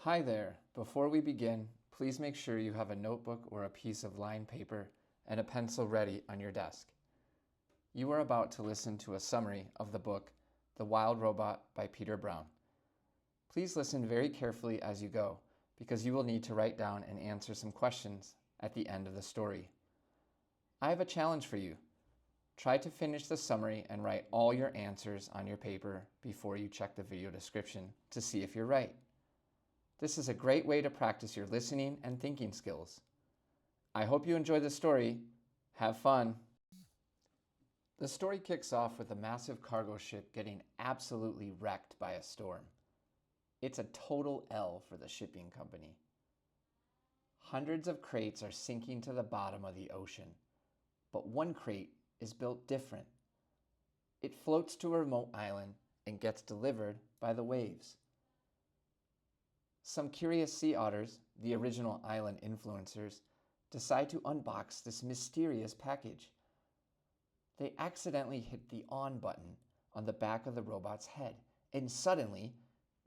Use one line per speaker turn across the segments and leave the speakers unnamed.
Hi there. Before we begin, please make sure you have a notebook or a piece of lined paper and a pencil ready on your desk. You are about to listen to a summary of the book, The Wild Robot by Peter Brown. Please listen very carefully as you go, because you will need to write down and answer some questions at the end of the story. I have a challenge for you. Try to finish the summary and write all your answers on your paper before you check the video description to see if you're right. This is a great way to practice your listening and thinking skills. I hope you enjoy the story. Have fun. The story kicks off with a massive cargo ship getting absolutely wrecked by a storm. It's a total L for the shipping company. Hundreds of crates are sinking to the bottom of the ocean, but one crate is built different. It floats to a remote island and gets delivered by the waves. Some curious sea otters, the original island influencers, decide to unbox this mysterious package. They accidentally hit the on button on the back of the robot's head, and suddenly,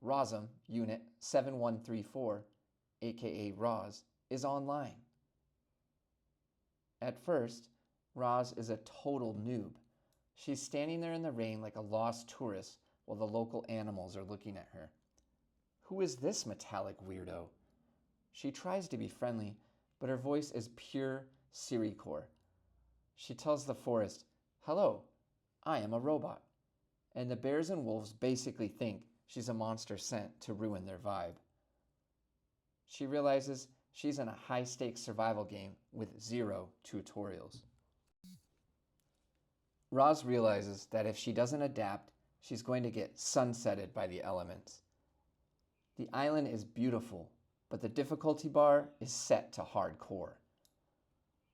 ROSM Unit 7134, aka Roz, is online. At first, Roz is a total noob. She's standing there in the rain like a lost tourist while the local animals are looking at her. Who is this metallic weirdo? She tries to be friendly, but her voice is pure Siri-core. She tells the forest, "Hello, I am a robot." And the bears and wolves basically think she's a monster sent to ruin their vibe. She realizes she's in a high-stakes survival game with 0 tutorials. Roz realizes that if she doesn't adapt, she's going to get sunsetted by the elements. The island is beautiful, but the difficulty bar is set to hardcore.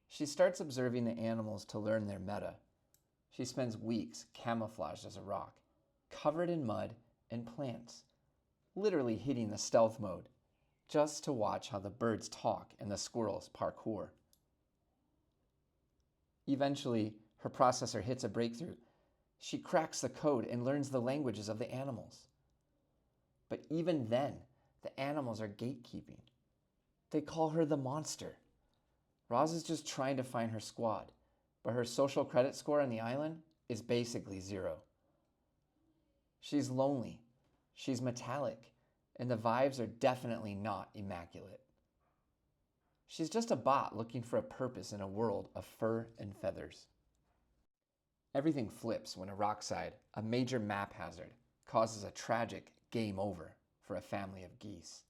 She starts observing the animals to learn their meta. She spends weeks camouflaged as a rock, covered in mud and plants, literally hitting the stealth mode, just to watch how the birds talk and the squirrels parkour. Eventually, her processor hits a breakthrough. She cracks the code and learns the languages of the animals. But even then, the animals are gatekeeping. They call her the monster. Roz is just trying to find her squad, but her social credit score on the island is basically 0. She's lonely, she's metallic, and the vibes are definitely not immaculate. She's just a bot looking for a purpose in a world of fur and feathers. Everything flips when a rockside, a major map hazard, causes a tragic game over for a family of geese.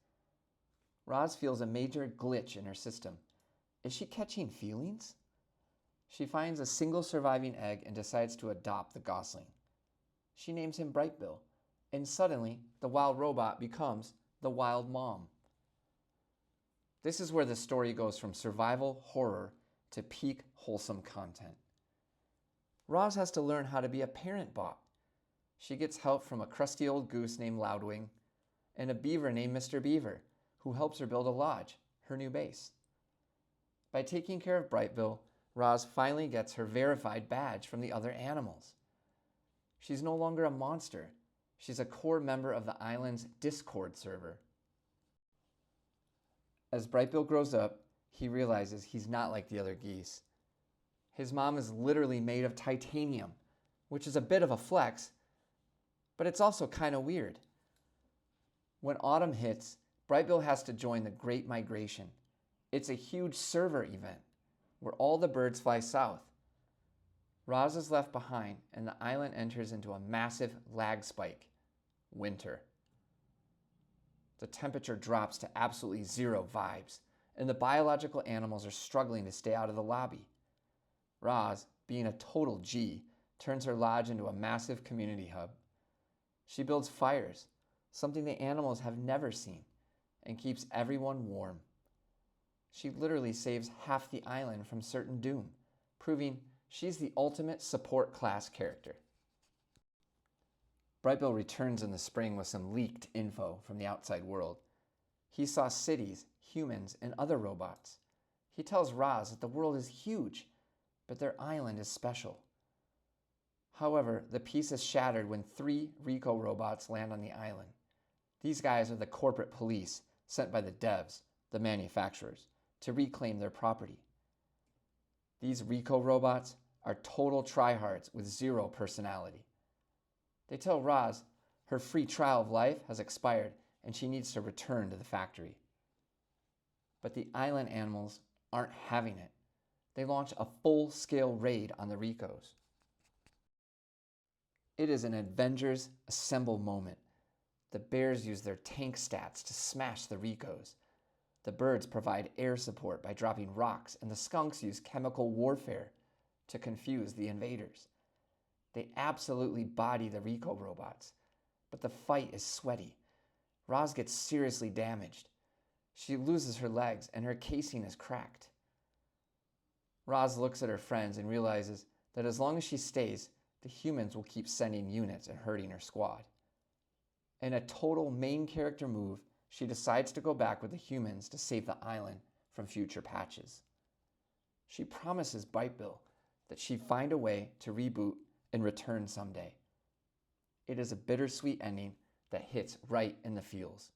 Roz feels a major glitch in her system. Is she catching feelings? She finds a single surviving egg and decides to adopt the gosling. She names him Brightbill, and suddenly the wild robot becomes the wild mom. This is where the story goes from survival horror to peak wholesome content. Roz has to learn how to be a parent bot. She gets help from a crusty old goose named Loudwing and a beaver named Mr. Beaver, who helps her build a lodge, her new base. By taking care of Brightbill, Roz finally gets her verified badge from the other animals. She's no longer a monster. She's a core member of the island's Discord server. As Brightbill grows up, he realizes he's not like the other geese. His mom is literally made of titanium, which is a bit of a flex, but it's also kind of weird. When autumn hits, Brightbill has to join the Great Migration. It's a huge server event where all the birds fly south. Roz is left behind and the island enters into a massive lag spike, winter. The temperature drops to absolutely 0 vibes, and the biological animals are struggling to stay out of the lobby. Roz, being a total G, turns her lodge into a massive community hub. She builds fires, something the animals have never seen, and keeps everyone warm. She literally saves half the island from certain doom, proving she's the ultimate support class character. Brightbill returns in the spring with some leaked info from the outside world. He saw cities, humans, and other robots. He tells Roz that the world is huge, but their island is special. However, the peace is shattered when 3 Rico robots land on the island. These guys are the corporate police, sent by the devs, the manufacturers, to reclaim their property. These Rico robots are total tryhards with zero personality. They tell Roz her free trial of life has expired and she needs to return to the factory. But the island animals aren't having it. They launch a full-scale raid on the Ricos. It is an Avengers Assemble moment. The bears use their tank stats to smash the Ricos. The birds provide air support by dropping rocks, and the skunks use chemical warfare to confuse the invaders. They absolutely body the Rico robots, but the fight is sweaty. Roz gets seriously damaged. She loses her legs, and her casing is cracked. Roz looks at her friends and realizes that as long as she stays, the humans will keep sending units and hurting her squad. In a total main character move, she decides to go back with the humans to save the island from future patches. She promises Bite Bill that she'd find a way to reboot and return someday. It is a bittersweet ending that hits right in the feels.